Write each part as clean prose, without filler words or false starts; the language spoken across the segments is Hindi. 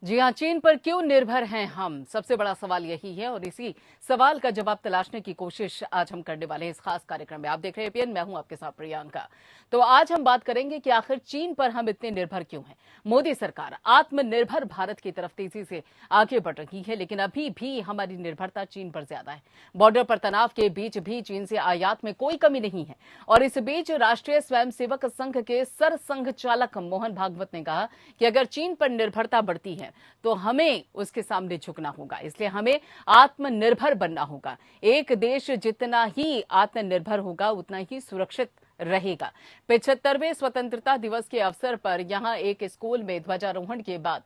जी हाँ, चीन पर क्यों निर्भर हैं हम? सबसे बड़ा सवाल यही है और इसी सवाल का जवाब तलाशने की कोशिश आज हम करने वाले हैं इस खास कार्यक्रम में। आप देख रहे हैं एपीएन, मैं हूं आपके साथ प्रियंका। तो आज हम बात करेंगे कि आखिर चीन पर हम इतने निर्भर क्यों हैं। मोदी सरकार आत्मनिर्भर भारत की तरफ तेजी से आगे बढ़ रही है, लेकिन अभी भी हमारी निर्भरता चीन पर ज्यादा है। बॉर्डर पर तनाव के बीच भी चीन से आयात में कोई कमी नहीं है। और इस बीच राष्ट्रीय स्वयंसेवक संघ के सरसंघ चालक मोहन भागवत ने कहा कि अगर चीन पर निर्भरता बढ़ती है तो हमें उसके सामने झुकना होगा, इसलिए हमें आत्मनिर्भर बनना होगा। एक देश जितना ही आत्मनिर्भर होगा उतना ही सुरक्षित रहेगा। 75वें स्वतंत्रता दिवस के अवसर पर यहां एक स्कूल में ध्वजारोहण के बाद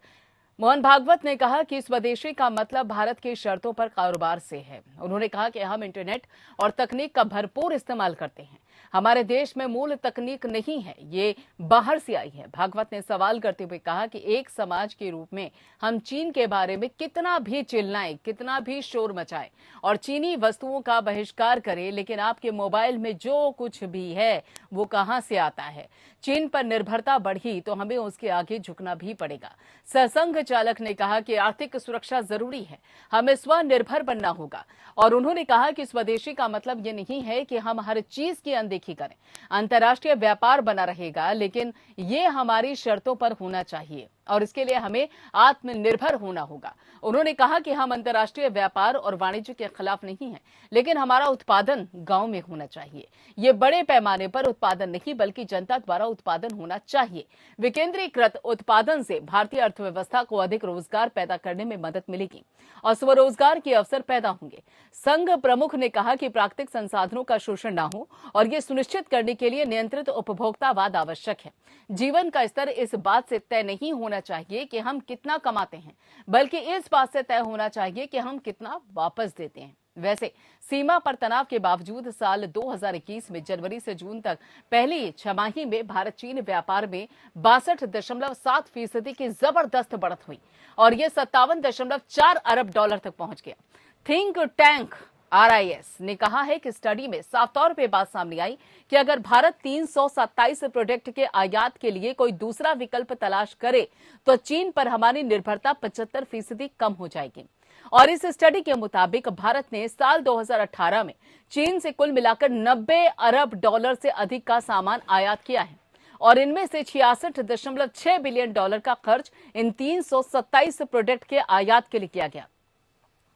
मोहन भागवत ने कहा कि स्वदेशी का मतलब भारत की शर्तों पर कारोबार से है। उन्होंने कहा कि हम इंटरनेट और तकनीक का भरपूर इस्तेमाल करते हैं। हमारे देश में मूल तकनीक नहीं है, ये बाहर से आई है। भागवत ने सवाल करते हुए कहा कि एक समाज के रूप में हम चीन के बारे में कितना भी चिल्लाएं, कितना भी शोर मचाएं और चीनी वस्तुओं का बहिष्कार करें, लेकिन आपके मोबाइल में जो कुछ भी है वो कहां से आता है। चीन पर निर्भरता बढ़ी तो हमें उसके आगे झुकना भी पड़ेगा। सरसंघ चालक ने कहा कि आर्थिक सुरक्षा जरूरी है, हमें स्वनिर्भर बनना होगा। और उन्होंने कहा कि स्वदेशी का मतलब ये नहीं है कि हम हर चीज की अनदेखी करें। अंतर्राष्ट्रीय व्यापार बना रहेगा, लेकिन ये हमारी शर्तों पर होना चाहिए और इसके लिए हमें आत्मनिर्भर होना होगा। उन्होंने कहा कि हम अंतर्राष्ट्रीय व्यापार और वाणिज्य के खिलाफ नहीं हैं, लेकिन हमारा उत्पादन गांव में होना चाहिए। ये बड़े पैमाने पर उत्पादन नहीं बल्कि जनता द्वारा उत्पादन होना चाहिए। विकेंद्रीकृत उत्पादन से भारतीय अर्थव्यवस्था को अधिक रोजगार पैदा करने में मदद मिलेगी और स्वरोजगार के अवसर पैदा होंगे। संघ प्रमुख ने कहा कि प्राकृतिक संसाधनों का शोषण न हो और ये सुनिश्चित करने के लिए नियंत्रित उपभोक्तावाद आवश्यक है। जीवन का स्तर इस बात से तय नहीं होना चाहिए कि हम कितना कमाते हैं, बल्कि इस बात से तय होना चाहिए कि हम कितना वापस देते हैं। वैसे सीमा पर तनाव के बावजूद साल 2021 में जनवरी से जून तक पहली छमाही में भारत चीन व्यापार में 62.7% की जबरदस्त बढ़त हुई और यह 57.4 अरब डॉलर तक पहुंच गया। थिंक टैंक आरआईएस ने कहा है कि स्टडी में साफ तौर पे बात सामने आई कि अगर भारत 327 प्रोडक्ट के आयात के लिए कोई दूसरा विकल्प तलाश करे तो चीन पर हमारी निर्भरता 75% कम हो जाएगी। और इस स्टडी के मुताबिक भारत ने साल 2018 में चीन से कुल मिलाकर 90 अरब डॉलर से अधिक का सामान आयात किया है और इनमें से 66.6 बिलियन डॉलर का खर्च इन 327 प्रोडक्ट के आयात के लिए किया गया।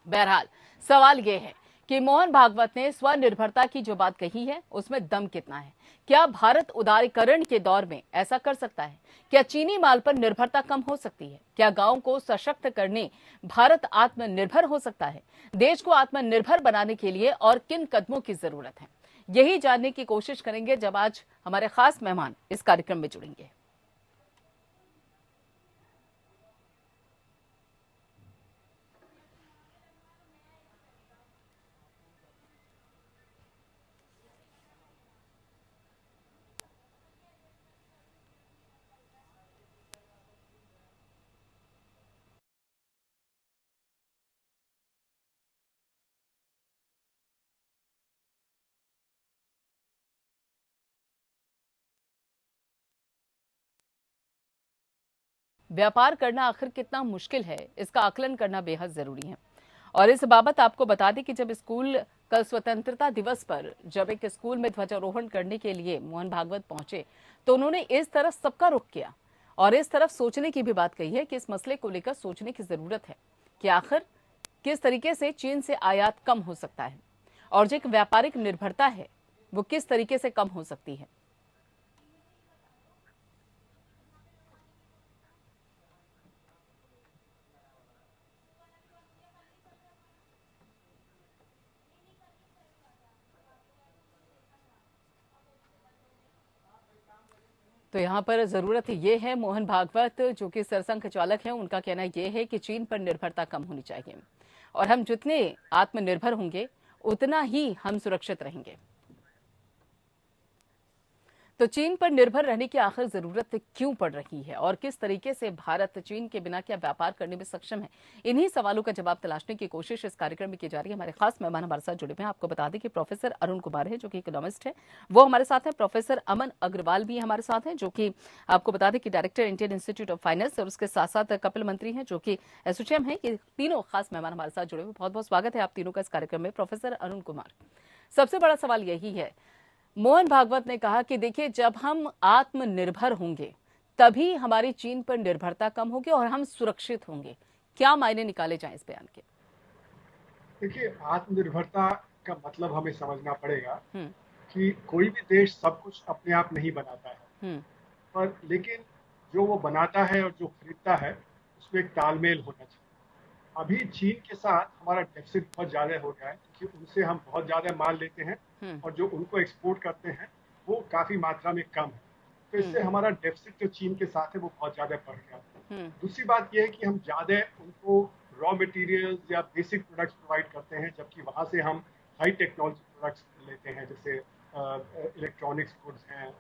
बहरहाल सवाल यह है कि मोहन भागवत ने स्वनिर्भरता की जो बात कही है उसमें दम कितना है। क्या भारत उदारीकरण के दौर में ऐसा कर सकता है? क्या चीनी माल पर निर्भरता कम हो सकती है? क्या गांवों को सशक्त करने भारत आत्मनिर्भर हो सकता है? देश को आत्मनिर्भर बनाने के लिए और किन कदमों की जरूरत है, यही जानने की कोशिश करेंगे जब आज हमारे खास मेहमान इस कार्यक्रम में जुड़ेंगे। व्यापार करना आखिर कितना मुश्किल है, इसका आकलन करना बेहद जरूरी है। और इस बाबत आपको बता दें कि जब स्कूल कल स्वतंत्रता दिवस पर जब एक स्कूल में ध्वजारोहण करने के लिए मोहन भागवत पहुंचे तो उन्होंने इस तरफ सबका रुख किया और इस तरफ सोचने की भी बात कही है कि इस मसले को लेकर सोचने की जरूरत है कि आखिर किस तरीके से चीन से आयात कम हो सकता है और जो एक व्यापारिक निर्भरता है वो किस तरीके से कम हो सकती है। तो यहाँ पर जरूरत ये है, मोहन भागवत जो कि सरसंघ चालक हैं, उनका कहना यह है कि चीन पर निर्भरता कम होनी चाहिए और हम जितने आत्मनिर्भर होंगे उतना ही हम सुरक्षित रहेंगे। तो चीन पर निर्भर रहने की आखिर जरूरत क्यों पड़ रही है और किस तरीके से भारत चीन के बिना क्या व्यापार करने में सक्षम है, इन्हीं सवालों का जवाब तलाशने की कोशिश इस कार्यक्रम में की जा रही है। हमारे खास मेहमान हमारे साथ जुड़े हुए हैं। आपको बता दें कि प्रोफेसर अरुण कुमार है जो कि इकोनॉमिस्ट है, वो हमारे साथ हैं। प्रोफेसर अमन अग्रवाल भी हमारे साथ हैं जो कि आपको बता दें कि director Indian institute of finance, और उसके साथ साथ कपिल मंत्री हैं जो कि एसोचैम है। ये तीनों खास मेहमान हमारे साथ जुड़े हुए। बहुत बहुत स्वागत है आप तीनों का इस कार्यक्रम में। प्रोफेसर अरुण कुमार, सबसे बड़ा सवाल यही है, मोहन भागवत ने कहा कि देखिए जब हम आत्मनिर्भर होंगे तभी हमारी चीन पर निर्भरता कम होगी और हम सुरक्षित होंगे। क्या मायने निकाले जाएं इस बयान के? देखिए, आत्मनिर्भरता का मतलब हमें समझना पड़ेगा हम्म। कि कोई भी देश सब कुछ अपने आप नहीं बनाता है, हम्म। पर लेकिन जो वो बनाता है और जो खरीदता है उसमें एक तालमेल होना चाहिए। अभी चीन के साथ हमारा डेफिसिट बहुत ज़्यादा हो गया है क्योंकि उनसे हम बहुत ज़्यादा माल लेते हैं हम्म। और जो उनको एक्सपोर्ट करते हैं वो काफ़ी मात्रा में कम है। तो हम्म। इससे हमारा डेफिसिट जो चीन के साथ है वो बहुत ज़्यादा बढ़ गया। हम्म। दूसरी बात यह है कि हम ज़्यादा उनको रॉ मटेरियल्स या बेसिक प्रोडक्ट्स प्रोवाइड करते हैं, जबकि वहाँ से हम हाई टेक्नोलॉजी प्रोडक्ट्स लेते हैं, जैसे इलेक्ट्रॉनिक्स गुड्स हैं,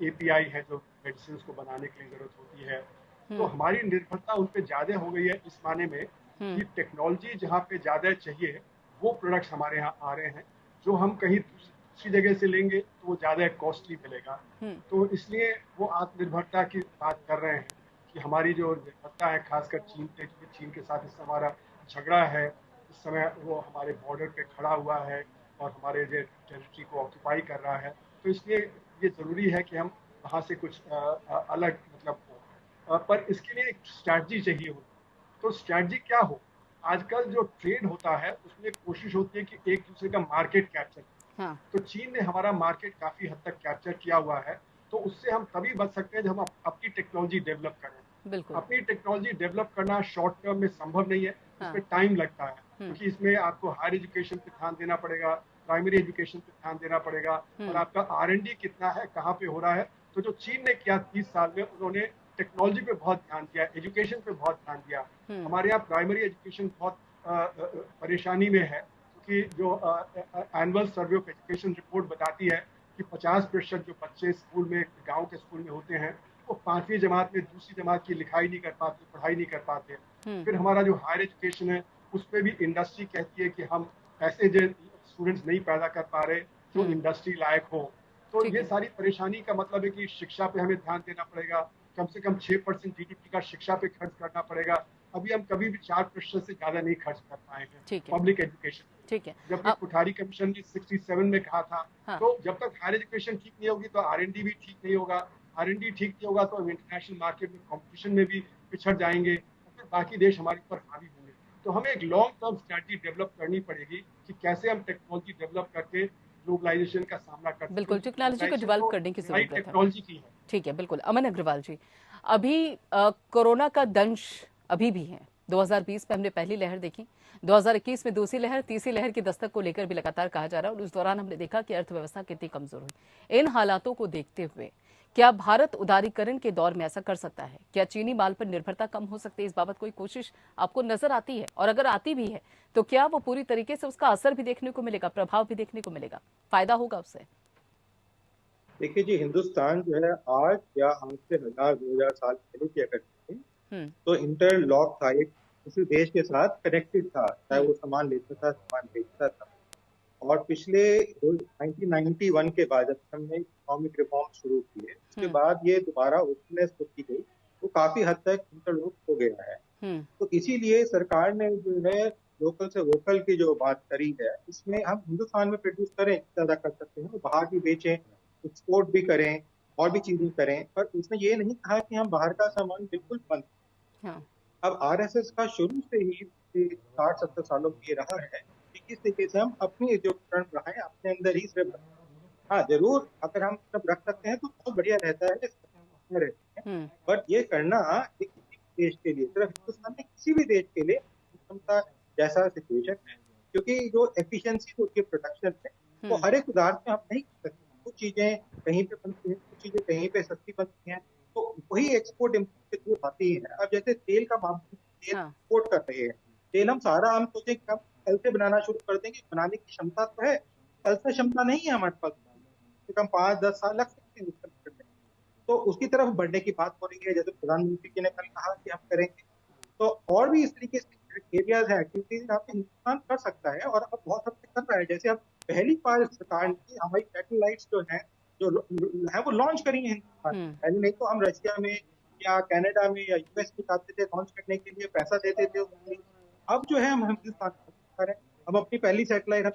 एपीआई है जो मेडिसिन को बनाने के लिए ज़रूरत होती है। तो हम्म। हमारी निर्भरता उन पर ज़्यादा हो गई है इस माने में हम्म। कि टेक्नोलॉजी जहाँ पे ज़्यादा चाहिए वो प्रोडक्ट्स हमारे यहाँ आ रहे हैं, जो हम कहीं दूसरी जगह से लेंगे तो वो ज़्यादा कॉस्टली मिलेगा। हम्म। तो इसलिए वो आत्मनिर्भरता की बात कर रहे हैं कि हमारी जो निर्भरता है खासकर चीन पे, क्योंकि चीन के साथ इस हमारा झगड़ा है, इस समय वो हमारे बॉर्डर पे खड़ा हुआ है और हमारे जो टेरिटरी को ऑक्यूपाई कर रहा है। तो इसलिए ये ज़रूरी है कि हम वहाँ से कुछ अलग मतलब पर इसके लिए एक स्ट्रैटेजी चाहिए होती है। तो स्ट्रैटेजी क्या हो? आजकल जो ट्रेड होता है उसमें कोशिश होती है कि एक दूसरे का मार्केट कैप्चर। हाँ। तो चीन ने हमारा मार्केट काफी हद तक कैप्चर किया हुआ है, तो उससे हम तभी बच सकते हैं जब हम अपनी टेक्नोलॉजी डेवलप करें। बिल्कुल। अपनी टेक्नोलॉजी डेवलप करना शॉर्ट टर्म में संभव नहीं है, हाँ। इसमें टाइम लगता है हम्म। क्योंकि इसमें आपको हायर एजुकेशन पे ध्यान देना पड़ेगा, प्राइमरी एजुकेशन पे ध्यान देना पड़ेगा और हम्म। आपका R&D कितना है, कहाँ पे हो रहा है। तो जो चीन ने किया 30 साल में, उन्होंने टेक्नोलॉजी पे बहुत ध्यान दिया, एजुकेशन पे बहुत ध्यान दिया। हम्म। हमारे यहाँ प्राइमरी एजुकेशन बहुत परेशानी में है क्योंकि जो annual survey of education report बताती है कि 50% जो बच्चे स्कूल में, गांव के स्कूल में होते हैं, वो 5वीं जमात में दूसरी जमात की लिखाई नहीं कर पाते, पढ़ाई नहीं कर पाते। हम्म। फिर हमारा जो हायर एजुकेशन है उस पर भी इंडस्ट्री कहती है कि हम ऐसे जो स्टूडेंट्स नहीं पैदा कर पा रहे जो हम्म। इंडस्ट्री लायक हो। तो ठीक ये है। सारी परेशानी का मतलब है कि शिक्षा पे हमें ध्यान देना पड़ेगा, कम से कम 6% जीडीपी का शिक्षा पे खर्च करना पड़ेगा। अभी हम कभी भी 4% से ज्यादा नहीं खर्च कर पाए हैं ठीक है। पब्लिक एजुकेशन पे, ठीक है। जबकि अब कोठारी कमीशन ने 67 में कहा था। हाँ। तो जब तक हायर एजुकेशन ठीक नहीं होगी तो R&D भी ठीक नहीं होगा, R&D ठीक नहीं होगा तो हम इंटरनेशनल मार्केट में कंपटीशन में भी पिछड़ जाएंगे और फिर बाकी देश हमारे ऊपर हावी होंगे। तो हमें एक लॉन्ग टर्म स्ट्रैटेजी डेवलप करनी पड़ेगी कि कैसे हम टेक्नोलॉजी डेवलप करके ग्लोबलाइजेशन का सामना कर सकते बिल्कुल हैं, क्योंकि टेक्नोलॉजी को ग्लोबलाइजेशन डेवलप तो करने की नई जरूरत है। टेक्नोलॉजी की है। ठीक है, बिल्कुल। अमन अग्रवाल जी, अभी कोरोना का दंश अभी भी है। 2020 में हमने पहली लहर देखी, 2021 में दूसरी लहर, तीसरी लहर की दस्तक को लेकर भी लगातार कहा जा रहा है और उस दौरान हमने देखा कि अर्थव्यवस्था कितनी कमजोर हुई। इन हालातों को देखते हुए क्या भारत उदारीकरण के दौर में ऐसा कर सकता है? क्या चीनी माल पर निर्भरता कम हो सकती है? इस बाबत कोई कोशिश आपको नजर आती है? और अगर आती भी है तो क्या वो पूरी तरीके से उसका असर भी देखने को मिलेगा, प्रभाव भी देखने को मिलेगा, फायदा होगा उससे? देखिए जी, हिंदुस्तान जो है आज या आज से 1000-2000 साल पहले की अगर देखें हम्म। तो इंटरलॉक था, एक किसी देश के साथ कनेक्टेड था, चाहे हम्म। वो सामान लेता था, सामान बेचता था। और पिछले 1991 के बाद जब हमने इकोनॉमिक रिफॉर्म शुरू किए, उसके हम्म। बाद ये दोबारा ओपननेस को की गई, वो काफी हद तक इंटरलॉक हो गया है। हम्म। तो इसीलिए सरकार ने जो है लोकल से वोकल की जो बात करी है, इसमें हम हिंदुस्तान में प्रोड्यूस करें, ज्यादा कर सकते हैं, बाहर भी बेचें, एक्सपोर्ट भी करें और भी चीजें करें, पर उसने ये नहीं कहा कि हम बाहर का सामान बिल्कुल बंद। हाँ। अब आरएसएस का शुरू से ही 60-70 सालों में ये रहा है कि किस तरीके से हम अपनी जो कर्म बढ़ाएं, अपने अंदर ही सिर्फ। हाँ जरूर, अगर हम सब रख सकते हैं तो बहुत बढ़िया रहता है, रहते हैं। हम्म। बट ये करना एक किसी देश के लिए, सिर्फ हिंदुस्तान में किसी भी देश के लिए क्षमता जैसा सिचुएशन है, क्योंकि जो एफिशिएंसी होती है प्रोडक्शन में, वो हर एक उदाहरण में हम नहीं कर सकते। कुछ चीजें कहीं पे बनती हैं, कुछ चीजें कहीं पे सस्ती बनती हैं, तो वही एक्सपोर्ट इम्पोर्ट के थ्रू आती है। अब जैसे तेल का मामला, तेल हाँ। एक्सपोर्ट कर रहे हैं, तेल हम सारा हम सोचे कि हम कल से बनाना शुरू कर देंगे, बनाने की क्षमता तो है, कल से क्षमता नहीं है हमारे पास, कम 5-10 साल लग सकते हैं तो उसकी तरफ बढ़ने की बात हो रही है, जैसे प्रधानमंत्री जी ने कल कहा कि हम करेंगे। तो और भी इस तरीके से एरियाज है, एक्टिविटीज यहाँ पे हिंदुस्तान कर सकता है और अब बहुत हद तक कर रहा है। जैसे अब पहली बार सरकार ने हवाई सैटेलाइट्स जो है वो लॉन्च करी है हिंदुस्तान में। पहले नहीं तो हम रशिया में या कनाडा में या यूएस में जाते थे लॉन्च करने के लिए, पैसा देते थे उसके लिए। अब जो है हम हिंदुस्तान कर रहे हैं। हम अपनी पहली सैटेलाइट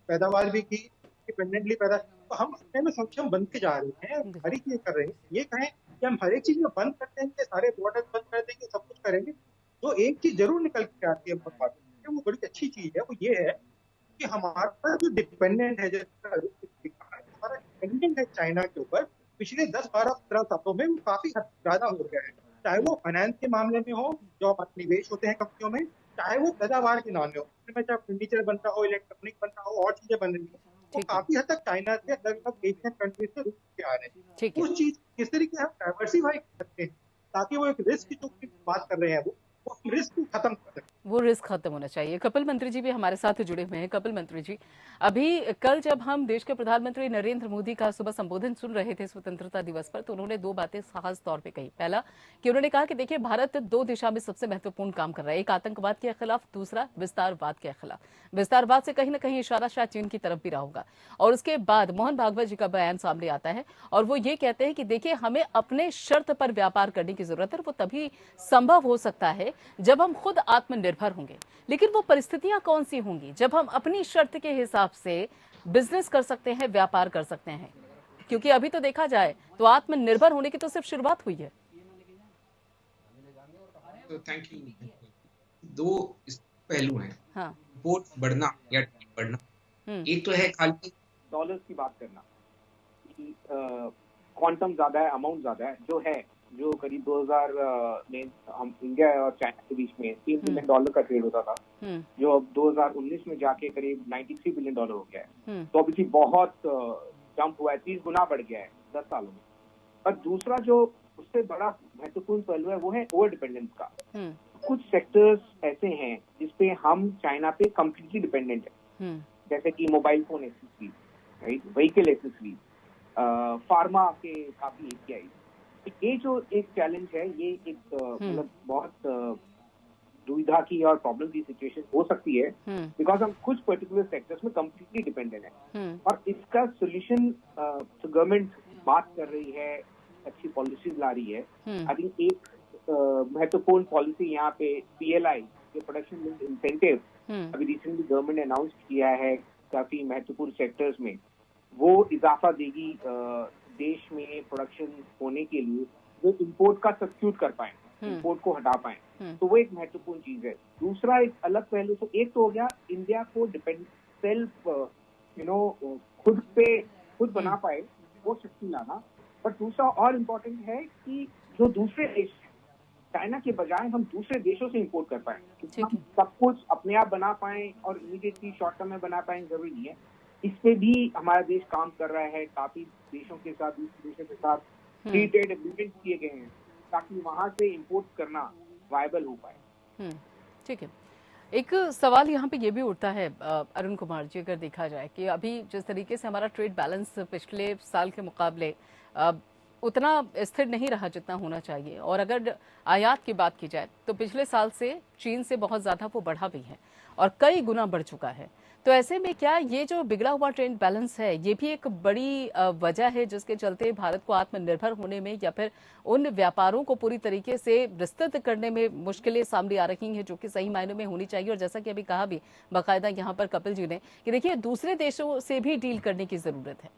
पैदावार भी की, इंडिपेंडेंटली पैदा, तो हम अपने में सक्षम बनते जा रहे हैं, हर एक चीज कर रहे हैं। ये कहें कि हम हर एक चीज में बंद कर देंगे, सारे बॉर्डर बंद कर देंगे, सब कुछ करेंगे, तो एक चीज जरूर निकल के आती है बहुत बात, वो बड़ी अच्छी चीज है, वो ये है कि हमारा जो डिपेंडेंट है, जैसा हमारा डिपेंडेंट है चाइना के ऊपर, पिछले 10-12-15 सालों में वो काफी हद ज्यादा हो गया है। चाहे वो फाइनेंस के मामले में हो, जो हमारे निवेश होते हैं कंपनियों में, चाहे वो पैदावार के मामले हो, चाहे फर्नीचर बनता हो, इलेक्ट्रॉनिक बनता हो, और चीजें बन रही है, वो काफी हद तक चाइना से लगभग एशियन कंट्री से रुक के आ रहे हैं। उस चीज किस तरीके हम डाइवर्सिफाई कर सकते हैं ताकि वो एक रिस्क जो बात कर रहे हैं वो रिस्क खत्म कर सके। वो रिस्क खत्म होना चाहिए। कपिल मंत्री जी भी हमारे साथ जुड़े हुए हैं। कपिल मंत्री जी, अभी कल जब हम देश के प्रधानमंत्री नरेंद्र मोदी का सुबह संबोधन सुन रहे थे स्वतंत्रता दिवस पर, तो उन्होंने दो बातें खास तौर पे कही। पहला कि उन्होंने कहा कि देखिए, भारत दो दिशा में सबसे महत्वपूर्ण काम कर रहा है, एक आतंकवाद के खिलाफ, दूसरा विस्तारवाद के खिलाफ। विस्तारवाद से कहीं ना कहीं इशारा शायद चीन की तरफ भी रहा होगा। और उसके बाद मोहन भागवत जी का बयान सामने आता है और वो ये कहते हैं कि देखिए, हमें अपने शर्त पर व्यापार करने की जरूरत है, वो तभी संभव हो सकता है जब हम खुद आत्मनिर्भर होंगे। लेकिन वो परिस्थितियां कौन सी होंगी जब हम अपनी शर्त के हिसाब से बिजनेस कर सकते हैं, व्यापार कर सकते हैं? क्योंकि अभी तो देखा जाए तो आत्मनिर्भर होने की तो सिर्फ शुरुआत हुई है। तो थैंक यू। दो पहलू हैं। हाँ। वोट बढ़ना या बढ़ना। एक तो है खाली डॉलर्स की बात करना कि क्वांटम ज्यादा है, अमाउंट ज्यादा है, जो करीब 2000 में हम इंडिया और चाइना के बीच में $3 बिलियन का ट्रेड होता था, जो अब 2019 में जाके करीब $93 बिलियन हो गया है। तो ऑब्वियसली बहुत जंप हुआ है, 30 गुना बढ़ गया है 10 सालों में। और दूसरा जो उससे बड़ा महत्वपूर्ण पहलू है वो है ओवर डिपेंडेंस का। कुछ सेक्टर्स ऐसे हैं जिसपे हम चाइना पे कम्प्लीटली डिपेंडेंट है, जैसे कि mobile phone accessories, right, vehicle accessories, pharma के काफी एपीआई। ये जो एक चैलेंज है, ये एक मतलब बहुत दुविधा की और प्रॉब्लम की सिचुएशन हो सकती है, बिकॉज हम कुछ पर्टिकुलर सेक्टर्स में कम्प्लीटली डिपेंडेंट है। और इसका सोल्यूशन गवर्नमेंट बात कर रही है, अच्छी पॉलिसीज ला रही है। आई थिंक एक महत्वपूर्ण पॉलिसी यहाँ पे PLI, जो प्रोडक्शन लिंक्ड इंसेंटिव, अभी रिसेंटली गवर्नमेंट ने अनाउंस किया है काफी महत्वपूर्ण सेक्टर्स में, वो इजाफा देगी देश में प्रोडक्शन होने के लिए, जो इंपोर्ट का सब्स्टिट्यूट कर पाए, इंपोर्ट को हटा पाए। तो वो एक महत्वपूर्ण चीज है। दूसरा एक अलग पहलू, तो एक तो हो गया इंडिया को सेल्फ खुद बना पाए, वो शक्ति लाना। पर दूसरा और इम्पोर्टेंट है कि जो दूसरे देश, चाइना के बजाय हम दूसरे देशों से इंपोर्ट कर पाए, हम सब कुछ अपने आप बना पाए और इमीडिएटली शॉर्ट टर्म में बना पाए जरूरी नहीं है। इस पे भी हमारा देश काम कर रहा है, काफी देशों के साथ, दूसरे देशों के साथ फ्री ट्रेड एग्रीमेंट किए गए हैं ताकि वहां से इंपोर्ट करना वायबल हो पाए। ठीक है। एक सवाल यहाँ पे ये भी उठता है अरुण कुमार जी, अगर देखा जाए कि अभी जिस तरीके से हमारा ट्रेड बैलेंस पिछले साल के मुकाबले उतना स्थिर नहीं रहा जितना होना चाहिए, और अगर आयात की बात की जाए तो पिछले साल से चीन से बहुत ज़्यादा वो बढ़ा भी है और कई गुना बढ़ चुका है। तो ऐसे में क्या ये जो बिगड़ा हुआ ट्रेड बैलेंस है, ये भी एक बड़ी वजह है जिसके चलते भारत को आत्मनिर्भर होने में या फिर उन व्यापारों को पूरी तरीके से विस्तृत करने में मुश्किलें सामने आ रही हैं, जो कि सही मायनों में होनी चाहिए? और जैसा कि अभी कहा भी बाकायदा यहाँ पर कपिल जी ने कि देखिए, दूसरे देशों से भी डील करने की जरूरत है।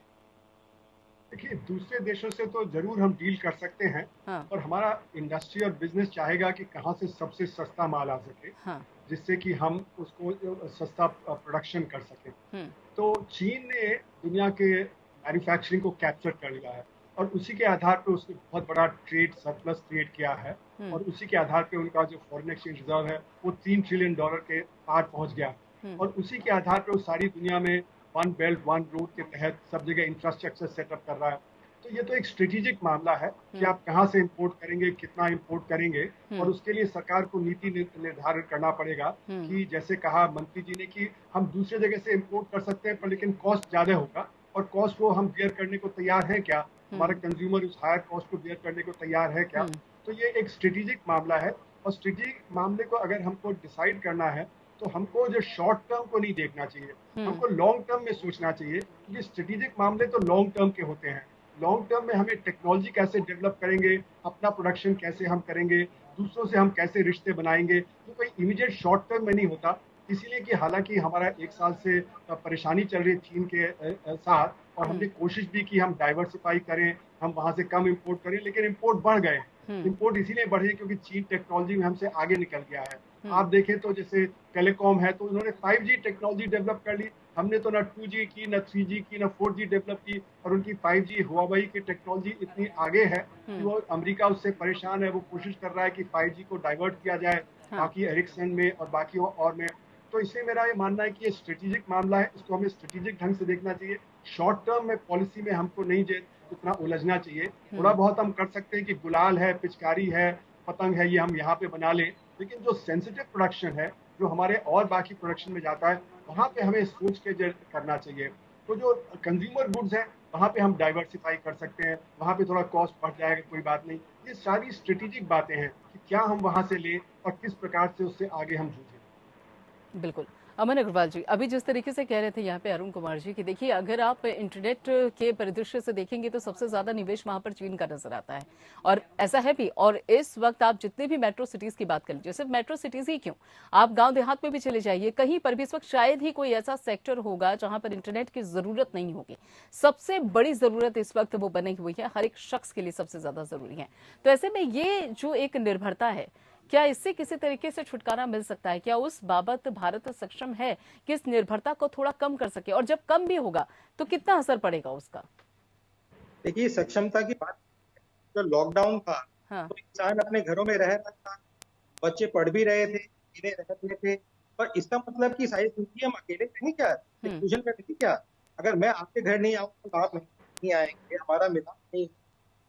देखिए, दूसरे देशों से तो जरूर हम डील कर सकते हैं। हाँ। और हमारा इंडस्ट्री और बिजनेस चाहेगा कि कहाँ से सबसे सस्ता माल आ सके। हाँ। जिससे कि हम उसको सस्ता प्रोडक्शन कर सकें। तो चीन ने दुनिया के मैन्युफैक्चरिंग को कैप्चर कर लिया है और उसी के आधार पर उसने बहुत बड़ा ट्रेड सरप्लस क्रिएट किया है, और उसी के आधार पर उनका जो फॉरेन एक्सचेंज रिजर्व है वो $3 ट्रिलियन के पार पहुंच गया, और उसी के आधार पर वो सारी दुनिया में वन बेल्ट वन रोड के तहत सब जगह इंफ्रास्ट्रक्चर सेटअप कर रहा है। तो ये तो एक स्ट्रेटेजिक मामला है कि आप कहाँ से इंपोर्ट करेंगे, कितना इंपोर्ट करेंगे, और उसके लिए सरकार को नीति निर्धारित करना पड़ेगा कि जैसे कहा मंत्री जी ने कि हम दूसरे जगह से इंपोर्ट कर सकते हैं पर लेकिन कॉस्ट ज्यादा होगा, और कॉस्ट को हम बेयर करने को तैयार हैं क्या, हमारा कंज्यूमर उस हायर कॉस्ट को बेयर करने को तैयार है क्या। तो ये एक स्ट्रेटेजिक मामला है, और स्ट्रेटेजिक मामले को अगर हमको डिसाइड करना है तो हमको जो शॉर्ट टर्म को नहीं देखना चाहिए, हमको लॉन्ग टर्म में सोचना चाहिए, क्योंकि स्ट्रेटेजिक मामले तो लॉन्ग टर्म के होते हैं। लॉन्ग टर्म में हमें टेक्नोलॉजी कैसे डेवलप करेंगे, अपना प्रोडक्शन कैसे हम करेंगे, दूसरों से हम कैसे रिश्ते बनाएंगे, तो कोई इमीडिएट शॉर्ट टर्म में नहीं होता। इसीलिए कि हालांकि हमारा 1 साल से परेशानी चल रही चीन के साथ, और हमने कोशिश भी की हम डाइवर्सिफाई करें, हम वहां से कम इंपोर्ट करें, लेकिन इंपोर्ट बढ़ गए। इंपोर्ट इसीलिए बढ़े क्योंकि चीन टेक्नोलॉजी में हमसे आगे निकल गया है। आप देखें तो जैसे टेलीकॉम है, तो उन्होंने 5G टेक्नोलॉजी डेवलप कर ली, हमने तो ना 2G की, ना 3G की, ना 4G डेवलप की, और उनकी 5G हुआवेई की टेक्नोलॉजी इतनी आगे है कि वो अमेरिका उससे परेशान है। वो कोशिश कर रहा है कि 5G को डाइवर्ट किया जाए बाकी एरिक्सन में और बाकी और में। तो इससे मेरा ये मानना है कि ये स्ट्रेटेजिक मामला है, इसको हमें स्ट्रेटेजिक ढंग से देखना चाहिए। शॉर्ट टर्म में पॉलिसी में हमको नहीं इतना उलझना चाहिए। थोड़ा बहुत हम कर सकते हैं कि गुलाल है, पिचकारी है, पतंग है, ये हम यहाँ पे बना लें, लेकिन जो सेंसिटिव प्रोडक्शन है, जो हमारे और बाकी प्रोडक्शन में जाता है, वहाँ पे हमें सोच के करना चाहिए। तो जो कंज्यूमर गुड्स है वहाँ पे हम डाइवर्सिफाई कर सकते हैं, वहाँ पे थोड़ा कॉस्ट बढ़ जाएगा, कोई बात नहीं। ये सारी स्ट्रेटेजिक बातें हैं कि क्या हम वहाँ से लें और किस प्रकार से उससे आगे हम जूझें। बिल्कुल। अमन अग्रवाल जी, अभी जिस तरीके से कह रहे थे यहाँ पे अरुण कुमार जी कि देखिए, अगर आप इंटरनेट के परिदृश्य से देखेंगे तो सबसे ज्यादा निवेश वहां पर चीन का नजर आता है, और ऐसा है भी। और इस वक्त आप जितने भी मेट्रो सिटीज की बात कर लीजिए, सिर्फ मेट्रो सिटीज ही क्यों, आप गांव देहात में भी चले जाइए, कहीं पर भी इस वक्त शायद ही कोई ऐसा सेक्टर होगा जहां पर इंटरनेट की जरूरत नहीं होगी। सबसे बड़ी जरूरत इस वक्त वो बनी हुई है, हर एक शख्स के लिए सबसे ज्यादा जरूरी है। तो ऐसे में ये जो एक निर्भरता है, क्या इससे किसी तरीके से छुटकारा मिल सकता है? क्या उस बाबत भारत सक्षम है कि इस निर्भरता को थोड़ा कम कर सके, और जब कम भी होगा तो कितना असर पड़ेगा उसका? देखिए, सक्षमता की बात, जो लॉकडाउन था, हाँ। तो इंसान अपने घरों में रह रहा था, बच्चे पढ़ भी रहे थे, धीरे रह रहे थे, पर इसका मतलब कि सारी जिंदगी हम अकेले रहेंगे क्या, ट्यूशन में रहेंगे क्या? अगर मैं आपके घर नहीं आऊँ तो आप नहीं आएंगे, हमारा मिलाप नहीं,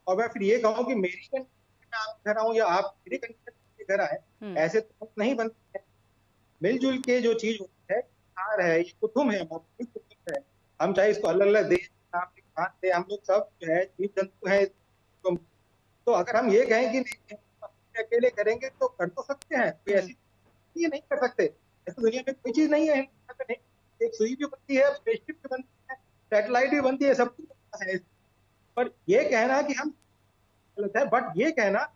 और मैं फिर ये कहूँ कि मेरी कंडीशन में आपके घर आऊँ या आप मेरी कंडीशन घर आए, ऐसे तो नहीं बनते। मिलजुल के जो चीज होती है, हार है, ये कुटुंब है, कुटुंब है। हम चाहे इसको अलग अलग देश हम लोग सब जो है जीव जंतु है। तो अगर हम ये कहें कि नहीं अकेले करेंगे तो कर तो सकते हैं, कोई ऐसी ये नहीं कर सकते। ऐसी दुनिया में कोई चीज नहीं है, एक सुई भी बनती है, स्पेसशिप भी बनती है, सैटेलाइट भी बनती है, सब कुछ है। पर ये कहना कि हम गलत है, बट ये कहना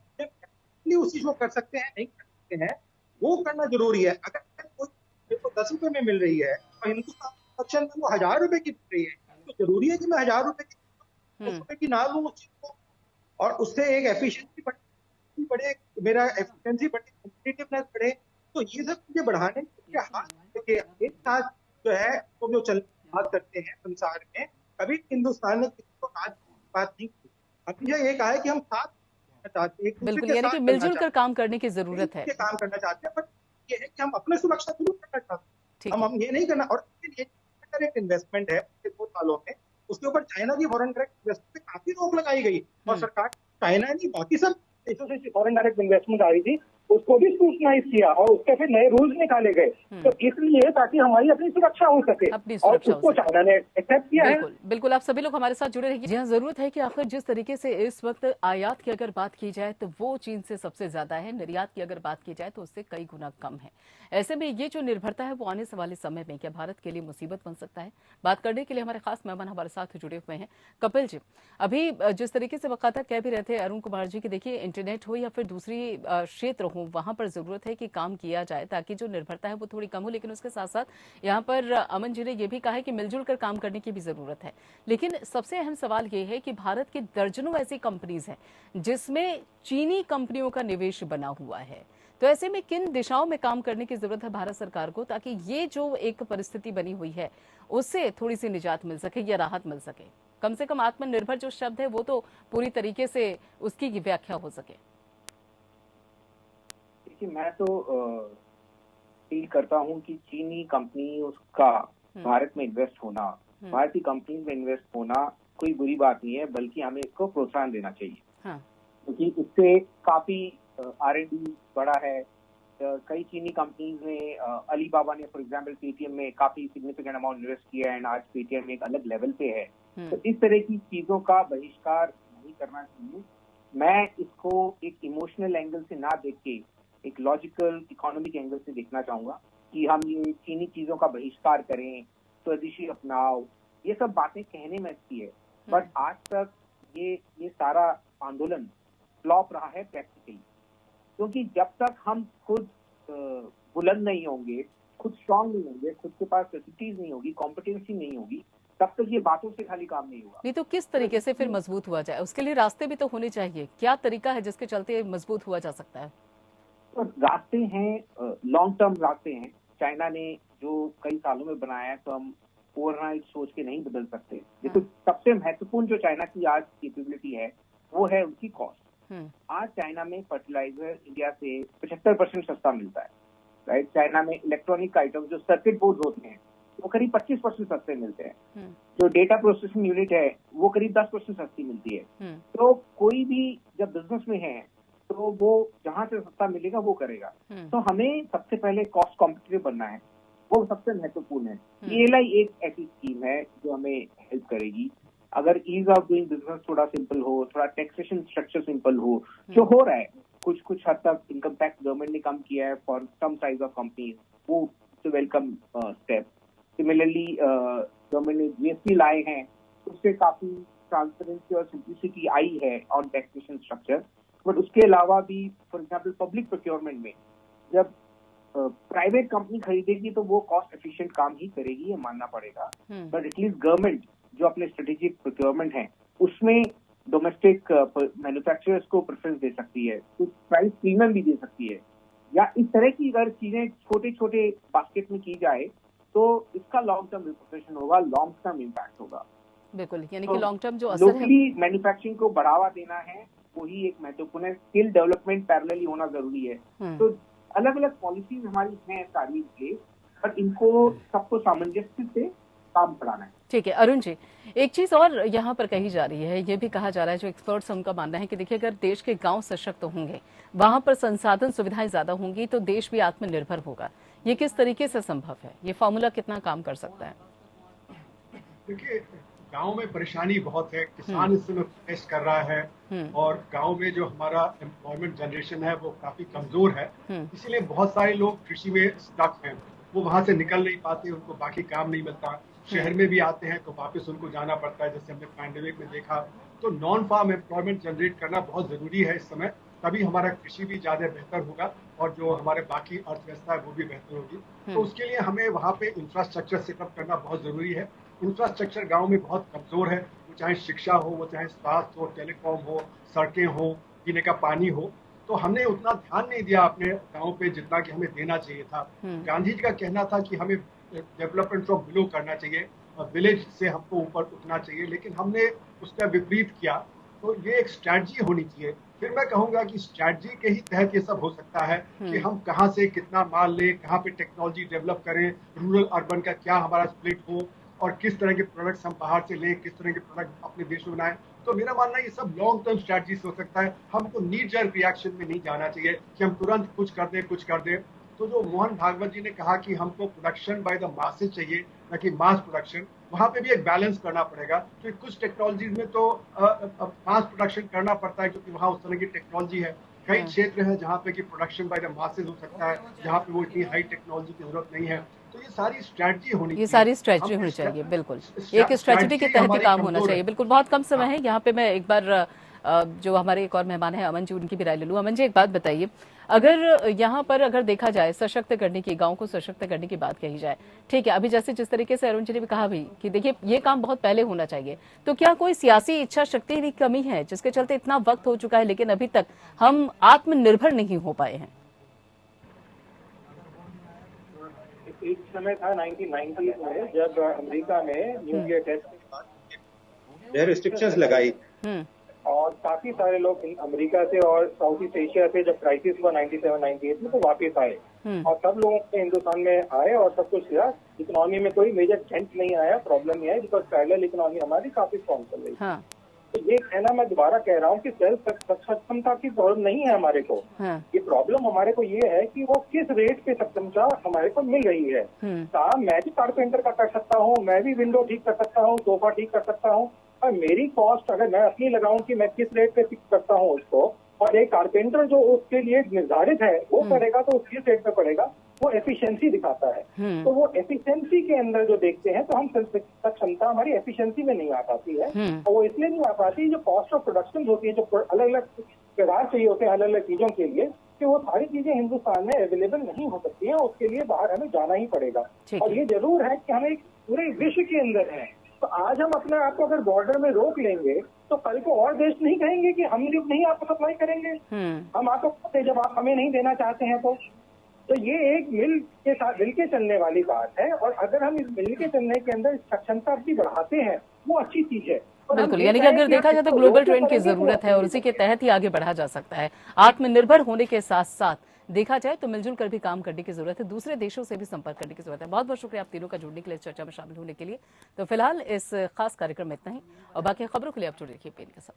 उस चीज को कर सकते हैं, नहीं कर सकते हैं, वो करना जरूरी है। अगर कोई 10 रुपए में मिल रही है और हिंदुस्तान ऑप्शन में वो 1000 रुपए की मिल रही है, तो जरूरी है कि मैं 1000 रुपए की 10 रुपए की ना लूं उस चीज को, और उससे एक एफिशिएंसी बढ़े, मेरा एफिशिएंसी बढ़े, कॉम्पिटिटिवनेस बढ़े। तो ये सब चीजें बढ़ाने के हाथ एक साथ जो है वो जो बात करते हैं संसार में, कभी हिंदुस्तान ने किसी को आज बात नहीं की। हमेशा ये कहा है कि हम साथ बिल्कुल, यानी कि मिलजुल कर काम करने की जरूरत है। काम करना चाहते हैं, बट ये है कि हम अपने सुरक्षा जरूर करना चाहते हैं, हम ये नहीं करना। और इसके लिए डायरेक्ट इन्वेस्टमेंट है 2 सालों में, उसके ऊपर चाइना की फॉरेन डायरेक्ट इन्वेस्टमेंट पे काफी रोक लगाई गई, और सरकार चाइना नहीं बाकी सब देशों से फॉरेन डायरेक्ट इन्वेस्टमेंट आ रही थी, उसको भी स्क्रूटनाइज किया और उसके फिर नए रूल्स निकाले गए। तो इसलिए ताकि हमारी अपनी सुरक्षा हो सके, और उसको चाइना ने एक्सेप्ट किया है। बिल्कुल, आप सभी लोग हमारे साथ जुड़े रहिए। जी हाँ, जरूरत है कि आखिर जिस तरीके से इस वक्त आयात की अगर बात की जाए तो वो चीन से सबसे ज्यादा है, निर्यात की अगर बात की जाए तो उससे कई गुना कम है। ऐसे में ये जो निर्भरता है वो आने वाले समय में क्या भारत के लिए मुसीबत बन सकता है? बात करने के लिए हमारे खास मेहमान हमारे साथ जुड़े हुए हैं। कपिल जी, अभी जिस तरीके से बकायदा कह भी रहे थे अरुण कुमार जी की, देखिए इंटरनेट हो या फिर दूसरी क्षेत्र हो, वहां पर जरूरत है कि काम किया जाए ताकि जो निर्भरता है वो थोड़ी कम हो, लेकिन उसके साथ साथ यहाँ पर अमन जी ने यह भी कहा है कि मिलजुल कर काम करने की भी जरूरत है। लेकिन सबसे अहम सवाल ये है कि भारत की दर्जनों ऐसी कंपनीज हैं जिसमें चीनी कंपनियों का निवेश बना हुआ है। तो ऐसे में किन दिशाओं में काम करने की जरूरत है भारत सरकार को, ताकि ये जो एक परिस्थिति बनी हुई है उससे थोड़ी सी निजात मिल सके या राहत मिल सके? कम से कम आत्मनिर्भर जो शब्द है वो तो पूरी तरीके से उसकी व्याख्या हो सके। मैं तो फील करता हूं कि चीनी कंपनी उसका भारत में इन्वेस्ट होना, भारतीय कंपनी में इन्वेस्ट होना कोई बुरी बात नहीं है, बल्कि हमें इसको प्रोत्साहन देना चाहिए। क्योंकि इससे काफी R&D बढ़ा है। कई चीनी कंपनीज ने, अलीबाबा ने फॉर एग्जांपल पेटीएम में काफी सिग्निफिकेंट अमाउंट इन्वेस्ट किया है, एंड आज पेटीएम एक अलग लेवल पे है। तो इस तरह की चीजों का बहिष्कार नहीं करना चाहिए। मैं इसको एक इमोशनल एंगल से ना देख के एक लॉजिकल इकोनॉमिक एंगल से देखना चाहूंगा कि हम ये चीनी चीजों का बहिष्कार करें, स्वदेशी अपनाओ, ये सब बातें कहने में अच्छी है, बट आज तक ये सारा आंदोलन फ्लॉप रहा है प्रैक्टिकली। क्योंकि जब तक हम खुद बुलंद नहीं होंगे, खुद स्ट्रांग नहीं होंगे, खुद के पास फैसिलिटीज नहीं होगी, कॉम्पिटेंसी नहीं होगी, तब तक ये बातों से खाली काम नहीं होगा। नहीं तो किस तरीके से फिर मजबूत हुआ जाए? उसके लिए रास्ते भी तो होने चाहिए। क्या तरीका है जिसके चलते मजबूत हुआ जा सकता है? तो रास्ते हैं, लॉन्ग टर्म रास्ते हैं। चाइना ने जो कई सालों में बनाया है, तो हम ओवरनाइट सोच के नहीं बदल सकते। देखो, सबसे महत्वपूर्ण जो चाइना की आज कैपेबिलिटी है वो है उनकी कॉस्ट। आज चाइना में फर्टिलाइजर इंडिया से 75% सस्ता मिलता है, राइट। चाइना में इलेक्ट्रॉनिक आइटम जो सर्किट बोर्ड होते हैं वो करीब 25% सस्ते मिलते हैं। जो डेटा प्रोसेसिंग यूनिट है वो करीब 10% सस्ती मिलती है। तो कोई भी जब बिजनेस में है तो वो जहां से सस्ता मिलेगा वो करेगा। तो हमें सबसे पहले कॉस्ट कॉम्पिटिटिव बनना है, वो सबसे महत्वपूर्ण है। ELI एक ऐसी स्कीम है जो हमें हेल्प करेगी। अगर ईज ऑफ डूइंग बिजनेस थोड़ा सिंपल हो, थोड़ा टैक्सेशन स्ट्रक्चर सिंपल हो, जो हो रहा है कुछ हद तक, इनकम टैक्स गवर्नमेंट ने कम किया है for some size of companies, वो वेलकम स्टेप। सिमिलरली गवर्नमेंट ने GST लाए हैं, उससे काफी ट्रांसपेरेंसी और सिंप्लिसिटी आई है ऑन टैक्सेशन स्ट्रक्चर। बट उसके अलावा भी फॉर एग्जाम्पल पब्लिक प्रोक्योरमेंट में जब प्राइवेट कंपनी खरीदेगी तो वो कॉस्ट एफिशिएंट काम ही करेगी, ये मानना पड़ेगा। बट एटलीस्ट गवर्नमेंट जो अपने स्ट्रेटेजिक प्रोक्योरमेंट है उसमें डोमेस्टिक मैन्युफैक्चरर्स को प्रेफरेंस दे सकती है, कुछ प्राइस प्रीमियम भी दे सकती है, या इस तरह की अगर चीजें छोटे छोटे बास्केट में की जाए तो इसका लॉन्ग टर्म रिपोर्टेशन होगा, लॉन्ग टर्म इम्पैक्ट होगा। बिल्कुल, यानी कि लॉन्ग टर्म जो असर है, लोकली मैन्युफैक्चरिंग को बढ़ावा देना है, वही एक महत्वपूर्ण है। स्किल डेवलपमेंट पैरेलली होना जरूरी है। तो अलग अलग पॉलिसीज हमारी हैं सारी के, बट इनको सबको सामंजस्य से काम कराना है। ठीक है अरुण जी, एक चीज और यहाँ पर कही जा रही है, ये भी कहा जा रहा है, जो एक्सपर्ट्स उनका मानना है कि देखिए अगर देश के गांव सशक्त होंगे, वहां पर संसाधन सुविधाएं ज्यादा होंगी तो देश भी आत्मनिर्भर होगा। ये किस तरीके से संभव है? ये फॉर्मूला कितना काम कर सकता है? देखिए, गांव में परेशानी बहुत है, किसान इस समय फेस कर रहा है और गांव में जो हमारा एम्प्लॉयमेंट जनरेशन है वो काफी कमजोर है। इसीलिए बहुत सारे लोग कृषि में स्टक हैं, वो वहां से निकल नहीं पाते, उनको बाकी काम नहीं मिलता। शहर में भी आते हैं तो वापस उनको जाना पड़ता है, जैसे हमने पैंडेमिक में देखा। तो नॉन फार्म एम्प्लॉयमेंट जनरेट करना बहुत जरूरी है इस समय, तभी हमारा कृषि भी ज्यादा बेहतर होगा और जो हमारे बाकी अर्थव्यवस्था है वो भी बेहतर होगी। तो उसके लिए हमें वहाँ पे इंफ्रास्ट्रक्चर सेटअप करना बहुत जरूरी है। इंफ्रास्ट्रक्चर गांव में बहुत कमजोर है, वो चाहे शिक्षा हो, वो चाहे स्वास्थ्य हो, टेलीकॉम हो, सड़कें हो, पीने का पानी हो। तो हमने उतना ध्यान नहीं दिया अपने गांव पे जितना कि हमें देना चाहिए था। गांधी जी का कहना था कि हमें डेवलपमेंट फ्रॉम बिलो करना चाहिए, विलेज से हमको ऊपर उठना चाहिए, लेकिन हमने उसका विपरीत किया। तो ये एक स्ट्रैटेजी होनी चाहिए। फिर मैं कहूंगा कि स्ट्रैटेजी के ही तहत ये सब हो सकता है कि हम कहाँ से कितना माल लें, कहाँ पे टेक्नोलॉजी डेवलप करें, रूरल अर्बन का क्या हमारा स्प्लिट हो और किस तरह के प्रोडक्ट्स हम बाहर से लें, किस तरह के प्रोडक्ट अपने देश में बनाएं। तो मेरा मानना है ये सब लॉन्ग टर्म स्ट्रैटेजी हो सकता है। हमको नी जर्क रिएक्शन में नहीं जाना चाहिए कि हम तुरंत कुछ कर दें। तो जो मोहन भागवत जी ने कहा कि हमको प्रोडक्शन बाय द मासेज चाहिए, न कि मास प्रोडक्शन, वहां पे भी एक बैलेंस करना पड़ेगा। तो कुछ टेक्नोलॉजीज में तो मास प्रोडक्शन करना पड़ता है क्योंकि वहाँ उस तरह की टेक्नोलॉजी है। कई क्षेत्र है जहाँ पे कि प्रोडक्शन बाय द मासेज हो सकता है, जहाँ पे वो इतनी हाई टेक्नोलॉजी की जरूरत नहीं है। तो ये सारी स्ट्रैटेजी होनी चाहिए। ये सारी स्ट्रैटेजी होनी चाहिए, बिल्कुल एक स्ट्रैटेजी के तहत काम होना चाहिए। बिल्कुल, बहुत कम समय है यहाँ पे। मैं एक बार जो हमारे एक और मेहमान है अमन जी, उनकी भी राय ले लूं। अमन जी, एक बात बताइए, अगर यहाँ पर अगर देखा जाए सशक्त करने की, गांव को सशक्त करने की बात कही जाए, ठीक है, अभी जैसे जिस तरीके से अरुण जी ने भी कहा भी कि देखिए ये काम बहुत पहले होना चाहिए, तो क्या कोई सियासी इच्छा शक्ति की कमी है जिसके चलते इतना वक्त हो चुका है लेकिन अभी तक हम आत्मनिर्भर नहीं हो पाए हैं? एक समय था 1990 में जब अमेरिका ने न्यूक्लियर टेस्ट रिस्ट्रिक्शंस लगाई और काफी सारे लोग अमेरिका से और साउथ ईस्ट एशिया से जब क्राइसिस हुआ 97-98 में तो वापस आए और सब लोगों के हिंदुस्तान में आए और सब कुछ किया। इकोनॉमी में कोई मेजर डेंट नहीं आया, प्रॉब्लम नहीं आई, बिकॉज पैरेलल इकोनॉमी हमारी काफी स्ट्रॉन्ग चल रही है। तो ये कहना मैं दोबारा कह रहा हूँ कि सेल्फ सक्षमता की प्रॉब्लम नहीं है हमारे को। हाँ। ये प्रॉब्लम हमारे को ये है कि वो किस रेट पे सक्षमता हमारे को मिल रही है। काम मैं भी कारपेंटर का कर सकता हूँ, मैं भी विंडो ठीक कर सकता हूँ, सोफा ठीक कर सकता हूँ, और मेरी कॉस्ट अगर मैं अपनी लगाऊं कि मैं किस रेट पे फिक्स करता हूँ उसको, और एक कारपेंटर जो उसके लिए निर्धारित है वो करेगा तो उस रेट पे पड़ेगा, वो एफिशिएंसी दिखाता है। तो वो एफिशिएंसी के अंदर जो देखते हैं तो हम क्षमता हमारी एफिशिएंसी में नहीं आ पाती है, और वो इसलिए नहीं आ पाती, जो कॉस्ट ऑफ प्रोडक्शन होती है, जो अलग अलग व्यवहार चाहिए होते हैं अलग अलग चीजों के लिए, कि वो सारी चीजें हिंदुस्तान में अवेलेबल नहीं हो सकती हैं, उसके लिए बाहर हमें जाना ही पड़ेगा। और ये जरूर है कि हमें पूरे विश्व के अंदर है, तो आज हम अपने आप को अगर बॉर्डर में रोक लेंगे तो कल को और देश नहीं कहेंगे कि हम नहीं आपको सप्लाई करेंगे, हम आपको कहते जब आप हमें नहीं देना चाहते हैं तो ये एक मिल के साथ मिल के चलने वाली बात है। और अगर हम इस मिल के चलने के अंदर सक्षमता अपनी बढ़ाते हैं वो अच्छी चीज है। बिल्कुल, यानी कि अगर देखा जाए तो ग्लोबल ट्रेंड की जरूरत है और उसी के तहत ही आगे बढ़ा जा सकता है। आत्मनिर्भर होने के साथ साथ देखा जाए तो मिलजुल कर भी काम करने की जरूरत है, दूसरे देशों से भी संपर्क करने की जरूरत है। बहुत बहुत शुक्रिया आप तीनों का जुड़ने के लिए, चर्चा में शामिल होने के लिए। तो फिलहाल इस खास कार्यक्रम में इतना ही, और बाकी खबरों के लिए आप जुड़े रहिए पेन के साथ।